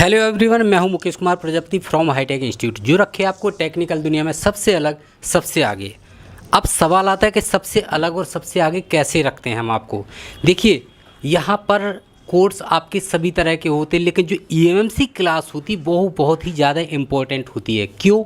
Hello everyone, मैं हूं Mukesh Kumar Prajapati from Hitech Institute, जो रखे आपको टेक्निकल दुनिया में सबसे अलग, सबसे आगे। अब सवाल आता है कि सबसे अलग और सबसे आगे कैसे रखते हैं हम आपको। देखिए, यहाँ पर कोर्स आपके सभी तरह के होते हैं, लेकिन जो ईएमएमसी क्लास होती वो बहुत ही ज़्यादा इम्पोर्टेंट होती है। क्यों?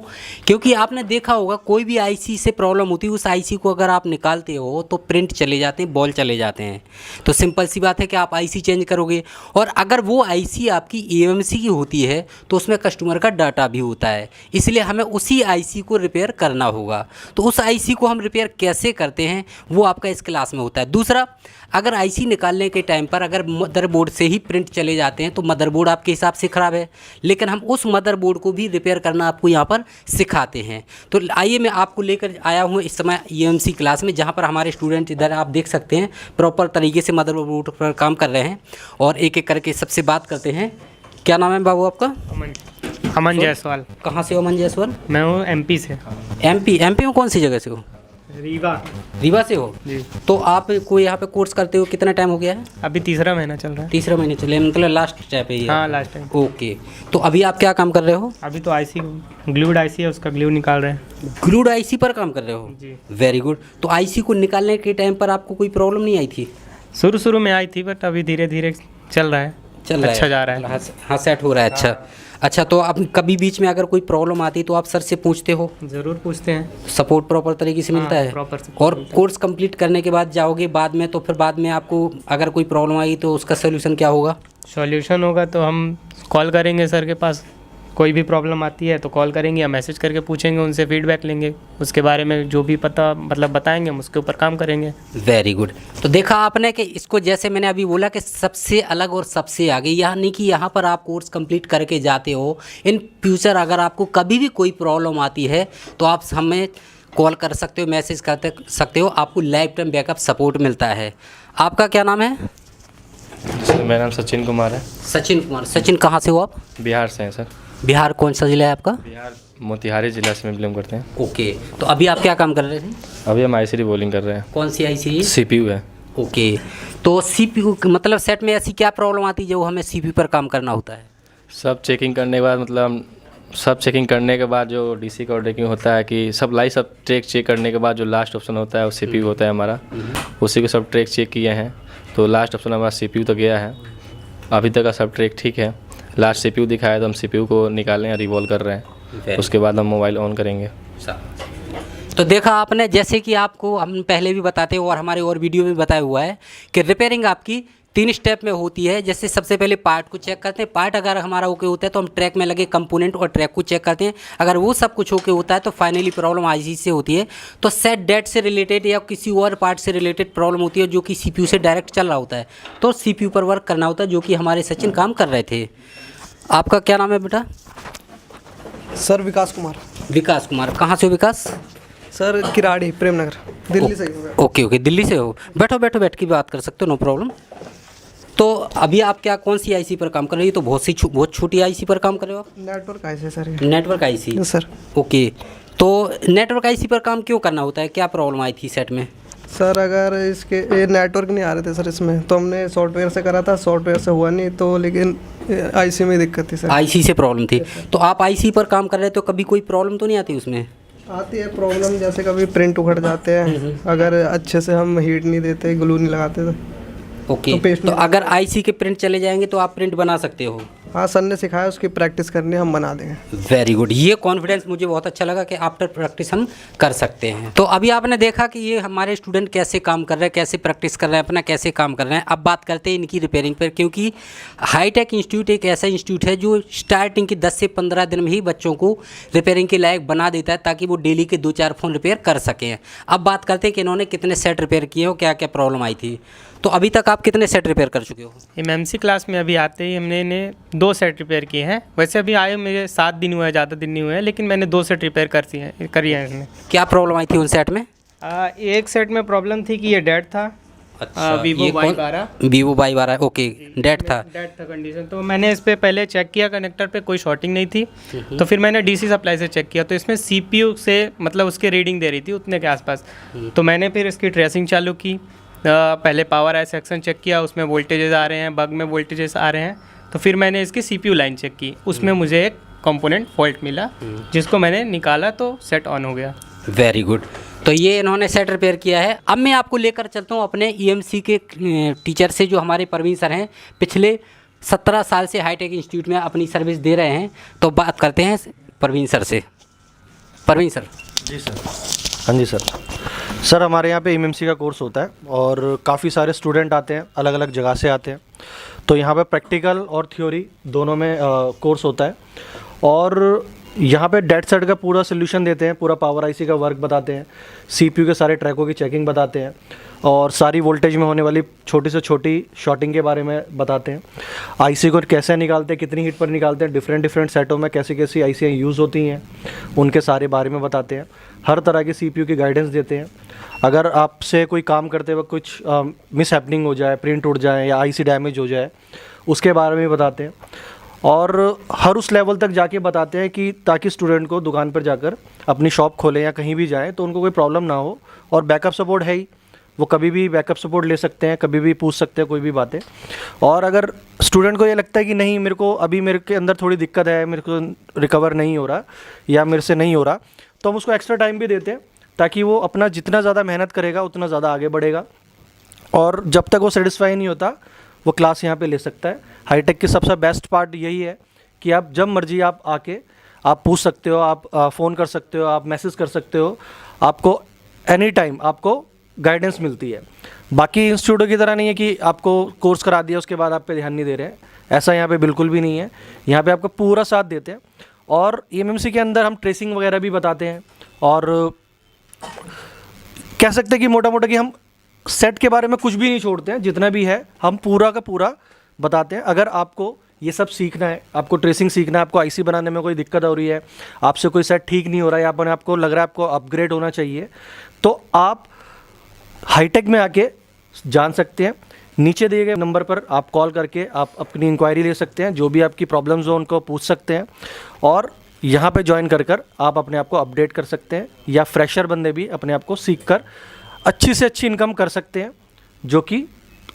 क्योंकि आपने देखा होगा कोई भी आईसी से प्रॉब्लम होती है, उस आईसी को अगर आप निकालते हो तो प्रिंट चले जाते हैं, बॉल चले जाते हैं। तो सिंपल सी बात है कि आप आईसी चेंज करोगे, और अगर वो आईसी आपकी ईएमएमसी की होती है तो उसमें कस्टमर का डाटा भी होता है, इसलिए हमें उसी आईसी को रिपेयर करना होगा। तो उस आईसी को हम रिपेयर कैसे करते हैं वो आपका इस क्लास में होता है। दूसरा, अगर आईसी निकालने के टाइम पर अगर मदरबोर्ड से ही प्रिंट चले जाते हैं तो मदरबोर्ड आपके हिसाब से ख़राब है, लेकिन हम उस मदरबोर्ड को भी रिपेयर करना आपको यहाँ पर सिखाते हैं। तो आइए, मैं आपको लेकर आया हूँ इस समय ईएमसी क्लास में, जहाँ पर हमारे स्टूडेंट इधर आप देख सकते हैं प्रॉपर तरीके से मदरबोर्ड पर काम कर रहे हैं, और एक एक करके सबसे बात करते हैं। क्या नाम है बाबू आपका? अमन जायसवाल। कहाँ से हो अमन जायसवाल? मैं हूँ एमपी से। एमपी में कौन सी जगह से हो? रीवा से हो जी। तो आप कोई यहाँ पे कोर्स करते हो कितना टाइम हो गया है? अभी तीसरा महीना चल रहा है। तीसरा महीने चले, मतलब लास्ट स्टेप है ये? हाँ, लास्ट टाइम। ओके, तो अभी आप क्या काम कर रहे हो? अभी तो आईसी ग्लूड आईसी है, उसका ग्लू निकाल रहे हैं। ग्लूड आईसी पर काम कर रहे हो जी। Very good. तो आईसी को निकालने के टाइम पर आपको कोई प्रॉब्लम नहीं आई थी? शुरू में आई थी, बट अभी धीरे धीरे चल रहा है, अच्छा जा रहा है। हाँ, सेट हो रहा है। अच्छा, तो आप कभी बीच में अगर कोई प्रॉब्लम आती है तो आप सर से पूछते हो? ज़रूर पूछते हैं। सपोर्ट प्रॉपर तरीके से मिलता है? प्रॉपर। और कोर्स कंप्लीट करने के बाद जाओगे बाद में, तो फिर बाद में आपको अगर कोई प्रॉब्लम आई तो उसका सोल्यूशन क्या होगा? सॉल्यूशन होगा तो हम कॉल करेंगे सर के पास। कोई भी प्रॉब्लम आती है तो कॉल करेंगे या मैसेज करके पूछेंगे, उनसे फीडबैक लेंगे, उसके बारे में जो भी पता मतलब बताएंगे, हम उसके ऊपर काम करेंगे। Very good. तो देखा आपने कि इसको, जैसे मैंने अभी बोला कि सबसे अलग और सबसे आगे, यह नहीं कि यहाँ पर आप कोर्स कंप्लीट करके जाते हो, इन फ्यूचर अगर आपको कभी भी कोई प्रॉब्लम आती है तो आप हमें कॉल कर सकते हो, मैसेज कर सकते हो, आपको लाइफ टाइम बैकअप सपोर्ट मिलता है। आपका क्या नाम है? सर, मेरा नाम सचिन कुमार है। सचिन कुमार। सचिन, कहाँ से हो आप? बिहार से हैं सर। बिहार कौन सा ज़िला है आपका? बिहार मोतिहारी जिला से में बिलोंग करते हैं। ओके, तो अभी आप क्या काम कर रहे थे? अभी हम आईसी रिबोलिंग कर रहे हैं। कौन सी आईसी? सीपीयू है। ओके, तो सीपीयू मतलब सेट में ऐसी क्या प्रॉब्लम आती है जो हमें सीपीयू पर काम करना होता है? सब चेकिंग करने के बाद, मतलब सब चेकिंग करने के बाद जो डीसी का ऑर्डरिंग होता है कि सब लाइव सब ट्रैक चेक करने के बाद जो लास्ट ऑप्शन होता है वो सीपीयू होता है हमारा। उसी को सब ट्रैक चेक किए हैं तो लास्ट ऑप्शन हमारा सीपीयू तो गया है। अभी तक का सब ट्रैक ठीक है। लास्ट सीपीयू दिखाया तो हम सीपीयू को निकालें, रिवॉल्व कर रहे हैं, उसके बाद हम मोबाइल ऑन करेंगे। तो देखा आपने, जैसे कि आपको हम पहले भी बताते हैं और हमारे और वीडियो में बताया हुआ है कि रिपेयरिंग आपकी 3 स्टेप में होती है। जैसे सबसे पहले पार्ट को चेक करते हैं, पार्ट अगर हमारा ओके होता है तो हम ट्रैक में लगे कंपोनेंट और ट्रैक को चेक करते हैं। अगर वो सब कुछ ओके होता है तो फाइनली प्रॉब्लम आईसी से होती है। तो सेट डेट से रिलेटेड या किसी और पार्ट से रिलेटेड प्रॉब्लम होती है जो कि सीपीयू से डायरेक्ट चल रहा होता है, तो सीपीयू पर वर्क करना होता है, जो कि हमारे सचिन काम कर रहे थे। आपका क्या नाम है बेटा? सर विकास कुमार। विकास कुमार, कहाँ से हो विकास? सर किराड़ी, प्रेमनगर, दिल्ली से ही हूँ। ओके, दिल्ली से हो। बैठ की बात कर सकते हो, नो प्रॉब्लम। तो अभी आप क्या कौन सी आईसी पर काम कर रहे हो? ये तो बहुत छोटी आईसी पर काम कर रहे हो आप? Network IC sir. Network IC sir. Okay, तो नेटवर्क आईसी पर काम क्यों करना होता है? क्या प्रॉब्लम आई थी सेट में? सर अगर इसके ये नेटवर्क नहीं आ रहे थे सर इसमें, तो हमने सॉफ्टवेयर से करा था, सॉफ्टवेयर से हुआ नहीं, तो लेकिन आईसी में दिक्कत थी सर। आईसी से प्रॉब्लम थी। तो आप आईसी पर काम कर रहे तो कभी कोई प्रॉब्लम तो नहीं आती उसमें? आती है प्रॉब्लम, जैसे कभी प्रिंट उखड़ जाते हैं, अगर अच्छे से हम हीट नहीं देते, ग्लू नहीं लगाते ओके, तो अगर आईसी के प्रिंट चले जाएंगे तो आप प्रिंट बना सकते हो? हाँ, सर ने सिखाया, उसकी प्रैक्टिस करनी, हम बना देंगे। वेरी गुड, ये कॉन्फिडेंस मुझे बहुत अच्छा लगा कि आफ्टर प्रैक्टिस हम कर सकते हैं। तो अभी आपने देखा कि ये हमारे स्टूडेंट कैसे काम कर रहे हैं, कैसे प्रैक्टिस कर रहे हैं, अपना कैसे काम कर रहे हैं। अब बात करते हैं इनकी रिपेयरिंग पर, क्योंकि हाईटेक इंस्टीट्यूट एक ऐसा इंस्टीट्यूट है जो स्टार्टिंग के 10 से 15 दिन में ही बच्चों को रिपेयरिंग के लायक बना देता है, ताकि वो डेली के 2-4 फ़ोन रिपेयर कर सकें। अब बात करते हैं कि इन्होंने कितने सेट रिपेयर किए हो, क्या क्या प्रॉब्लम आई थी। तो अभी तक आप कितने सेट रिपेयर कर चुके हो? एमएमसी क्लास में अभी आते ही हमने 2 सेट रिपेयर किए हैं। वैसे अभी आए मेरे 7 दिन हुए हैं, ज़्यादा दिन नहीं हुए हैं, लेकिन मैंने 2 सेट रिपेयर करी है इसमें। क्या प्रॉब्लम आई थी उन सेट में? एक सेट में प्रॉब्लम थी कि ये डेड था। अच्छा, Vivo Y12। Vivo Y12, okay, dead था कंडीशन। तो मैंने इस पर पहले चेक किया, कनेक्टर पे कोई शॉर्टिंग नहीं थी, तो फिर मैंने डीसी सप्लाई से चेक किया, तो इसमें सीपीयू से मतलब उसके रीडिंग दे रही थी उतने के आसपास। तो मैंने फिर इसकी ट्रेसिंग चालू की। पहले पावर आई सेक्शन चेक किया, उसमें वोल्टेजेस आ रहे हैं, बग में वोल्टेजेस आ रहे हैं, तो फिर मैंने इसकी CPU लाइन चेक की, उसमें मुझे एक कंपोनेंट फॉल्ट मिला, जिसको मैंने निकाला तो सेट ऑन हो गया। Very good. तो ये इन्होंने सेट रिपेयर किया है। अब मैं आपको लेकर चलता हूँ अपने EMC के टीचर से, जो हमारे परवीन सर हैं, पिछले 17 साल से हाईटेक इंस्टीट्यूट में अपनी सर्विस दे रहे हैं। तो बात करते हैं परवीन सर से। परवीन सर। जी सर। हाँ जी सर। सर हमारे यहाँ पे EMC का कोर्स होता है और काफ़ी सारे स्टूडेंट आते हैं, अलग अलग जगह से आते हैं। तो यहाँ पे प्रैक्टिकल और थ्योरी दोनों में कोर्स होता है और यहाँ पे डेड सेट का पूरा सोल्यूशन देते हैं, पूरा पावर IC का वर्क बताते हैं, CPU के सारे ट्रैकों की चेकिंग बताते हैं और सारी वोल्टेज में होने वाली छोटी से छोटी शॉर्टिंग के बारे में बताते हैं। IC को कैसे निकालते हैं, कितनी हीट पर निकालते हैं, डिफरेंट सेटों में कैसी कैसी IC यूज़ होती हैं, उनके सारे बारे में बताते हैं। हर तरह की CPU की गाइडेंस देते हैं। अगर आपसे कोई काम करते वक्त कुछ मिस हैपनिंग हो जाए, प्रिंट उड़ जाए या IC डैमेज हो जाए, उसके बारे में बताते हैं और हर उस लेवल तक जाके बताते हैं कि ताकि स्टूडेंट को दुकान पर जाकर अपनी शॉप खोलें या कहीं भी जाएं तो उनको कोई प्रॉब्लम ना हो। और बैकअप सपोर्ट है ही, वो कभी भी बैकअप सपोर्ट ले सकते हैं, कभी भी पूछ सकते हैं कोई भी बातें। और अगर स्टूडेंट को ये लगता है कि नहीं मेरे को अभी मेरे के अंदर थोड़ी दिक्कत है, मेरे को रिकवर नहीं हो रहा या मेरे से नहीं हो रहा, तो हम उसको एक्स्ट्रा टाइम भी देते हैं ताकि वो अपना जितना ज़्यादा मेहनत करेगा उतना ज़्यादा आगे बढ़ेगा। और जब तक वो सेटिस्फाई नहीं होता वो क्लास यहाँ पे ले सकता है। हाईटेक की सबसे बेस्ट पार्ट यही है कि आप जब मर्जी आप आके आप पूछ सकते हो, आप फ़ोन कर सकते हो, आप मैसेज कर सकते हो, आपको एनी टाइम आपको गाइडेंस मिलती है। बाकी इंस्टीट्यूटों की तरह नहीं है कि आपको कोर्स करा दिया उसके बाद आप पे ध्यान नहीं दे रहे हैं, ऐसा यहाँ पे बिल्कुल भी नहीं है। यहाँ पे आपका पूरा साथ देते हैं और EMC के अंदर हम ट्रेसिंग वगैरह भी बताते हैं और कह सकते हैं कि मोटा मोटा कि हम सेट के बारे में कुछ भी नहीं छोड़ते हैं, जितना भी है हम पूरा का पूरा बताते हैं। अगर आपको ये सब सीखना है, आपको ट्रेसिंग सीखना है, आपको IC बनाने में कोई दिक्कत हो रही है, आपसे कोई सेट ठीक नहीं हो रहा है या अपने आपको लग रहा है आपको अपग्रेड होना चाहिए, तो आप हाईटेक में आके जान सकते हैं। नीचे दिए गए नंबर पर आप कॉल करके आप अपनी इंक्वायरी ले सकते हैं, जो भी आपकी प्रॉब्लम्स हो उनको पूछ सकते हैं और यहाँ पे ज्वाइन कर आप अपने आप को अपडेट कर सकते हैं या फ्रेशर बंदे भी अपने आप को सीख कर अच्छी से अच्छी इनकम कर सकते हैं, जो कि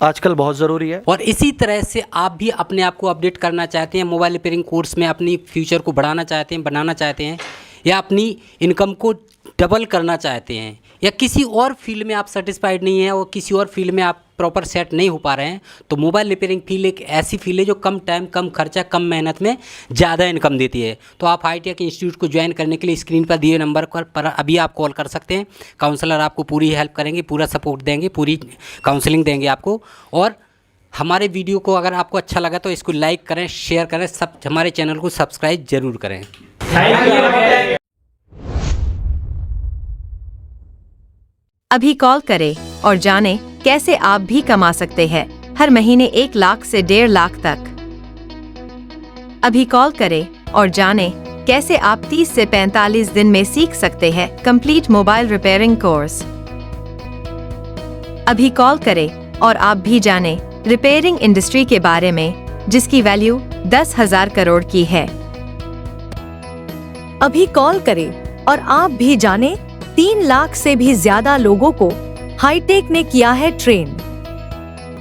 आजकल बहुत ज़रूरी है। और इसी तरह से आप भी अपने आप को अपडेट करना चाहते हैं, मोबाइल रिपेयरिंग कोर्स में अपनी फ्यूचर को बढ़ाना चाहते हैं, बनाना चाहते हैं, या अपनी इनकम को डबल करना चाहते हैं, या किसी और फील्ड में आप सेटिस्फाइड नहीं हैं और किसी और फील्ड में आप प्रॉपर सेट नहीं हो पा रहे हैं, तो मोबाइल रिपेयरिंग फील्ड एक ऐसी फील्ड है जो कम टाइम, कम खर्चा, कम मेहनत में ज़्यादा इनकम देती है। तो आप हाईटेक इंस्टीट्यूट को ज्वाइन करने के लिए स्क्रीन पर दिए नंबर पर अभी आप कॉल कर सकते हैं। काउंसलर आपको पूरी हेल्प करेंगे, पूरा सपोर्ट देंगे, पूरी काउंसलिंग देंगे आपको। और हमारे वीडियो को अगर आपको अच्छा लगा तो इसको लाइक करें, शेयर करें, सब हमारे चैनल को सब्सक्राइब जरूर करें। अभी कॉल करें और जानें कैसे आप भी कमा सकते हैं हर महीने 1 लाख से 1.5 लाख तक। अभी कॉल करें और जानें कैसे आप 30 से 45 दिन में सीख सकते हैं कंप्लीट मोबाइल रिपेयरिंग कोर्स। अभी कॉल करें और आप भी जानें रिपेयरिंग इंडस्ट्री के बारे में, जिसकी वैल्यू 10,000 करोड़ की है। अभी कॉल करें और आप भी जानें 3 लाख से भी ज्यादा लोगों को हाईटेक ने किया है ट्रेन।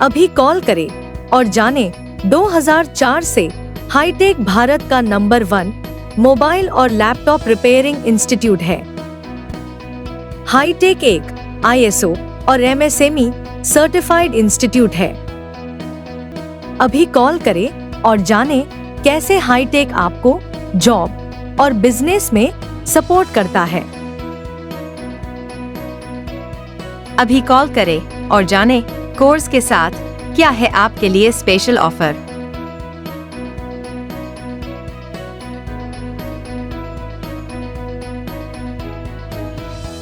अभी कॉल करें और जानें 2004 से हाईटेक भारत का नंबर 1 मोबाइल और लैपटॉप रिपेयरिंग इंस्टीट्यूट है। हाईटेक एक ISO और MSME सर्टिफाइड इंस्टीट्यूट है। अभी कॉल करें और जानें कैसे हाईटेक आपको जॉब और बिजनेस में सपोर्ट करता है। अभी कॉल करें और जानें कोर्स के साथ क्या है आपके लिए special offer.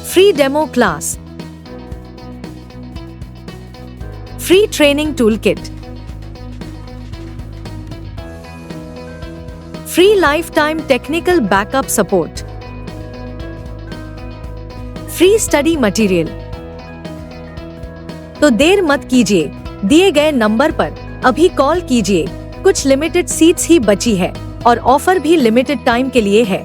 Free demo class, free training tool kit, free life time technical backup support, free study material. तो देर मत कीजिए, दिए गए नंबर पर अभी कॉल कीजिए। कुछ लिमिटेड सीट्स ही बची है और ऑफर भी लिमिटेड टाइम के लिए है।